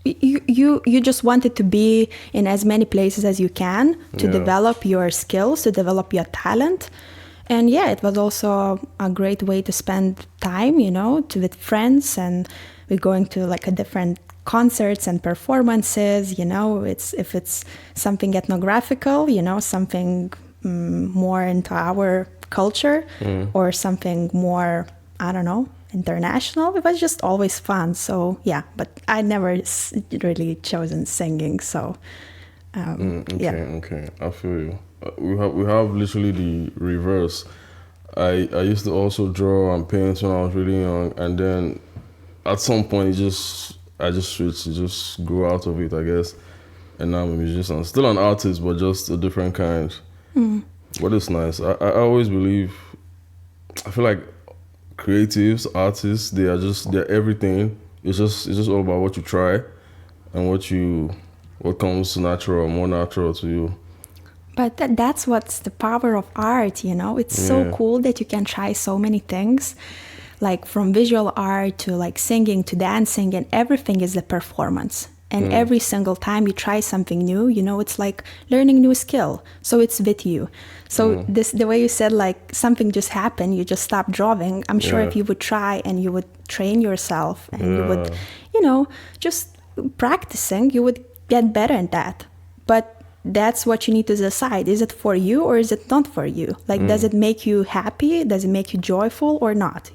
you just wanted to be in as many places as you can to develop your skills, to develop your talent. And yeah, it was also a great way to spend time, with friends, and we're going to like a different concerts and performances, if it's something ethnographical, something more into our culture, or something more, I don't know, international. It was just always fun. So yeah, but I never really chosen singing. So okay, I feel you. We have literally the reverse. I used to also draw and paint when I was really young, and then at some point I just switched, just grew out of it, I guess. And now I'm a musician, still an artist, but just a different kind. But it's nice. I always believe, I feel like creatives, artists, they're everything. It's just all about what you try and what comes natural, more natural to you. But that's what's the power of art, It's so cool that you can try so many things, like from visual art to like singing to dancing, and everything is a performance. And every single time you try something new, it's like learning new skill. So it's with you. So the way you said, like something just happened, you just stopped drawing. I'm sure if you would try and you would train yourself and you would, just practicing, you would get better at that. But that's what you need to decide. Is it for you or is it not for you? Like, does it make you happy? Does it make you joyful or not?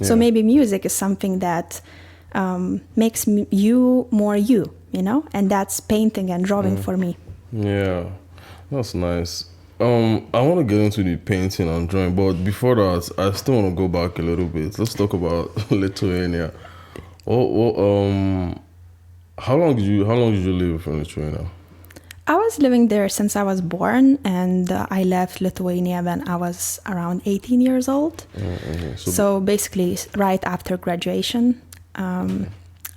So maybe music is something that makes you more you, and that's painting and drawing for me. Yeah, that's nice. I want to get into the painting and drawing, but before that, I still want to go back a little bit. Let's talk about Lithuania. How long did you live in Lithuania? I was living there since I was born, and I left Lithuania when I was around 18 years old. So basically right after graduation.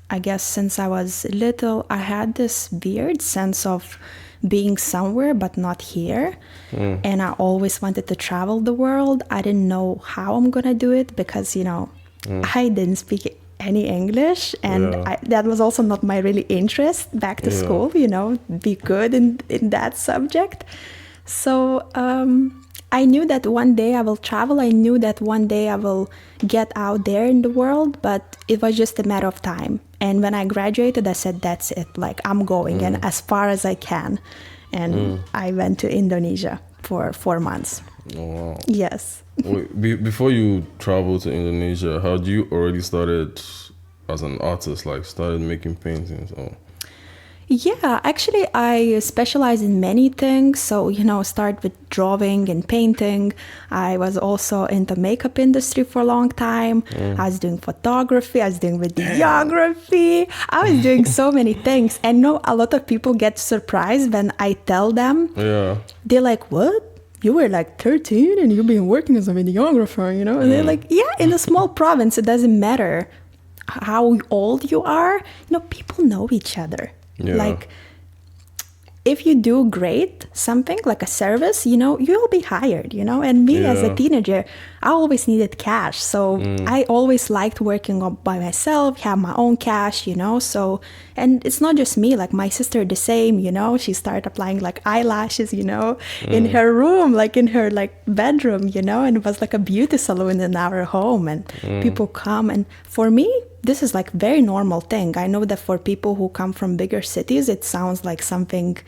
I guess since I was little, I had this weird sense of being somewhere but not here. And I always wanted to travel the world. I didn't know how I'm gonna do it because, I didn't speak any English, and that was also not my really interest back to school, be good in that subject. So I knew that one day I will travel. I knew that one day I will get out there in the world, but it was just a matter of time. And when I graduated, I said, that's it. Like, I'm going and as far as I can. And I went to Indonesia for 4 months. Oh, wow. Yes. Wait, before you traveled to Indonesia, how do you already started as an artist, like started making paintings? Yeah, actually, I specialize in many things. So, start with drawing and painting. I was also in the makeup industry for a long time. I was doing photography. I was doing videography. I was doing so many things. And a lot of people get surprised when I tell them. Yeah. They're like, what? You were like 13 and you've been working as a videographer, And they're like, yeah, in a small province, it doesn't matter how old you are. People know each other. Yeah. Like, if you do great something like a service, you'll be hired, And me as a teenager, I always needed cash. So I always liked working by myself, have my own cash, So, and it's not just me, like my sister the same, She started applying like eyelashes, in her room, like in her like bedroom, And it was like a beauty salon in our home, and people come. And for me, this is like very normal thing. I know that for people who come from bigger cities, it sounds like something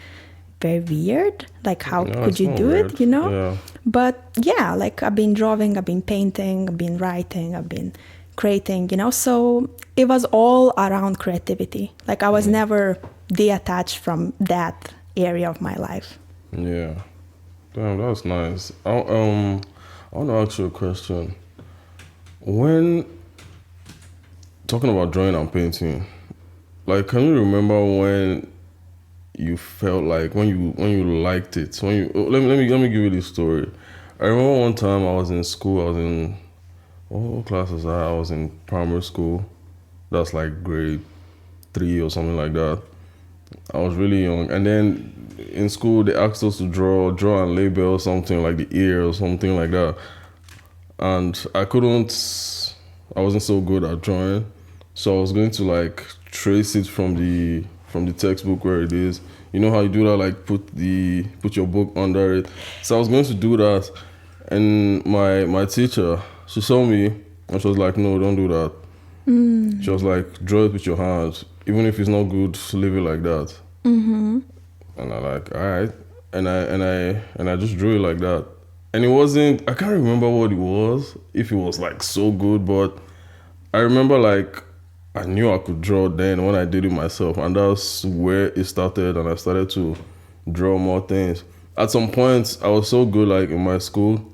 very weird. Like, how could you do it, Yeah. But yeah, like I've been drawing, I've been painting, I've been writing, I've been creating, So it was all around creativity. Like I was never detached from that area of my life. Yeah. Damn, that's nice. I want to ask you a question. Talking about drawing and painting, like, can you remember when you felt like when you liked it? Let me give you this story. I remember one time I was in school. I was in what class was I? I was in primary school. That's like grade 3 or something like that. I was really young, and then in school they asked us to draw and label something like the ear or something like that, and I wasn't so good at drawing. So I was going to like trace it from the textbook where it is. You know how you do that, like put your book under it. So I was going to do that, and my teacher, she saw me and she was like, "No, don't do that." She was like, "Draw it with your hands, even if it's not good, leave it like that." And I like, all right, and I just drew it like that, and it wasn't. I can't remember what it was, if it was like so good, but I remember like I knew I could draw then when I did it myself, and that's where it started, and I started to draw more things. At some point, I was so good, like in my school,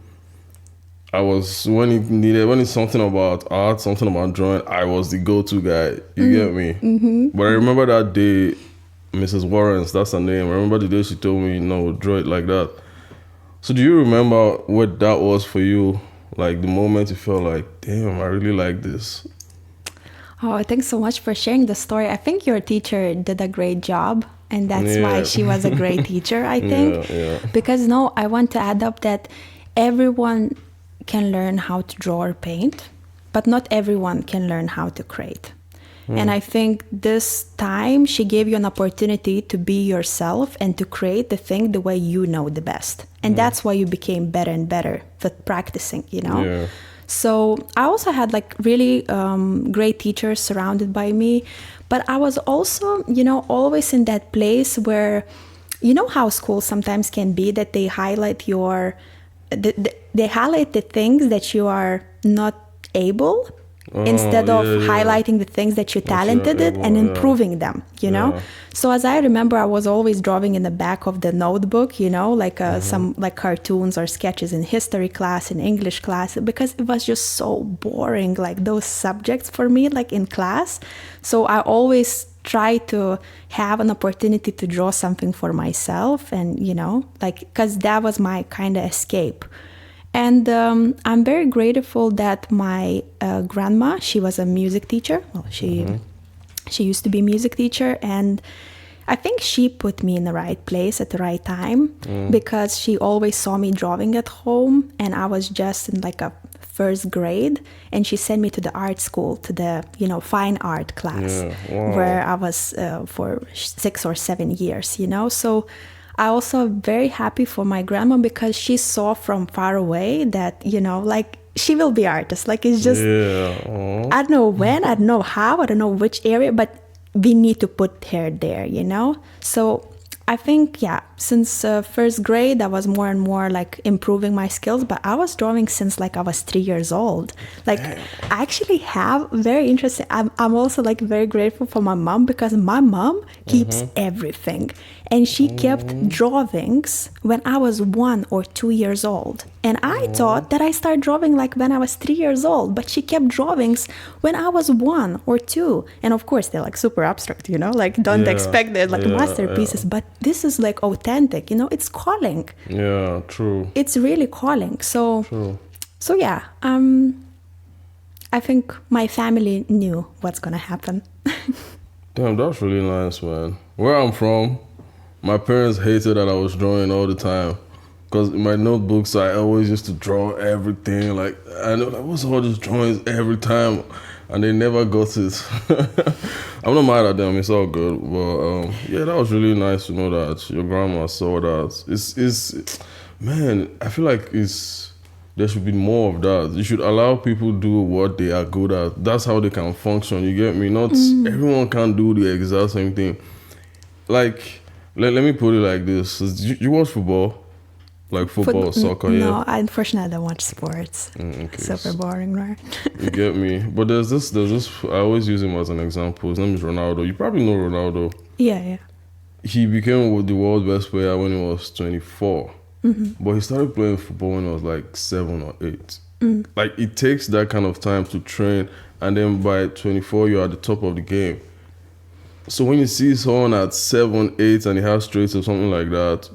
I was, when it's something about art, something about drawing, I was the go-to guy. You get me? But I remember that day, Mrs. Warrens, that's her name. I remember the day she told me, no, draw it like that. So do you remember what that was for you? Like the moment you felt like, damn, I really like this. Oh, thanks so much for sharing the story. I think your teacher did a great job, and that's why she was a great teacher, I think. Yeah. Because I want to add up that everyone can learn how to draw or paint, but not everyone can learn how to create. And I think this time she gave you an opportunity to be yourself and to create the thing the way you know the best. And that's why you became better and better with practicing, Yeah. So I also had like really great teachers surrounded by me, but I was also, always in that place where, how schools sometimes can be, that they highlight they highlight the things that you are not able instead of highlighting the things that you're talented at and improving them, So as I remember, I was always drawing in the back of the notebook, like some like cartoons or sketches in history class, in English class, because it was just so boring, like those subjects for me, like in class. So I always try to have an opportunity to draw something for myself, and, because that was my kind of escape. And I'm very grateful that my grandma, she was a music teacher. Well, she used to be a music teacher, and I think she put me in the right place at the right time because she always saw me drawing at home, and I was just in like a first grade, and she sent me to the art school, to the fine art class, where I was for 6 or 7 years. So I also very happy for my grandma because she saw from far away that, like she will be artist. Like it's just, I don't know when, I don't know how, I don't know which area, but we need to put her there, So I think, since first grade, I was more and more like improving my skills, but I was drawing since like I was 3 years old. Like I actually have very interesting, I'm also like very grateful for my mom because my mom keeps everything. And she kept drawings when I was 1 or 2 years old. And I thought that I started drawing like when I was 3 years old, but she kept drawings when I was 1 or 2. And of course, they're like super abstract, like don't expect they're like masterpieces, but this is like authentic, it's calling. Yeah, true. It's really calling. So, True. So yeah, I think my family knew what's going to happen. Damn, that's really nice, man. Where I'm from, my parents hated that I was drawing all the time. Because in my notebooks, I always used to draw everything. Like, I know, like, what's all these drawings every time? And they never got it. I'm not mad at them. It's all good. But, yeah, that was really nice to know that your grandma saw that. It's man, I feel like there should be more of that. You should allow people do what they are good at. That's how they can function. You get me? Not everyone can do the exact same thing. Like, let me put it like this. You watch football? Like football, soccer, No, unfortunately, I don't watch sports. Okay. Super boring, right? You get me? But there's this, I always use him as an example. His name is Ronaldo. You probably know Ronaldo. Yeah. He became the world's best player when he was 24. But he started playing football when he was like 7 or 8. Like, it takes that kind of time to train, and then by 24, you're at the top of the game. So when you see someone at 7, 8, and he has traits or something like that,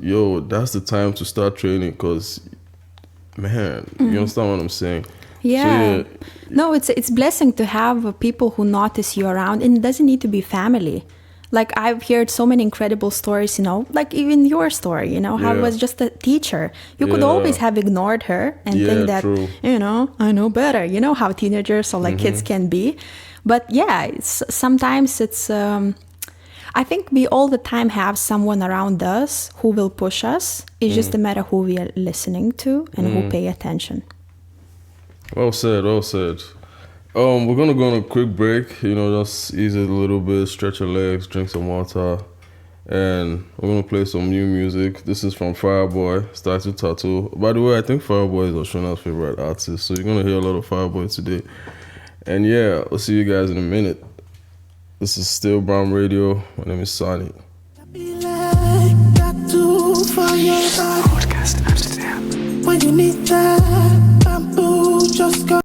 that's the time to start training because, man, you understand what I'm saying? Yeah. So, no, it's blessing to have people who notice you around, and it doesn't need to be family. Like I've heard so many incredible stories, like even your story, how it was just a teacher. You could always have ignored her and think that, true. I know better. You know how teenagers or like kids can be. But yeah, sometimes it's, I think we all the time have someone around us who will push us. It's just a matter who we are listening to and who pay attention. Well said, well said. We're gonna go on a quick break, just ease it a little bit, stretch your legs, drink some water, and we're gonna play some new music. This is from Fireboy, Statue Tattoo. By the way, I think Fireboy is Aušrinė's favorite artist, so you're gonna hear a lot of Fireboy today. And yeah, we'll see you guys in a minute. This is still Bram Radio. My name is Sonny. Broadcast Amsterdam. When you need that bamboo, just go.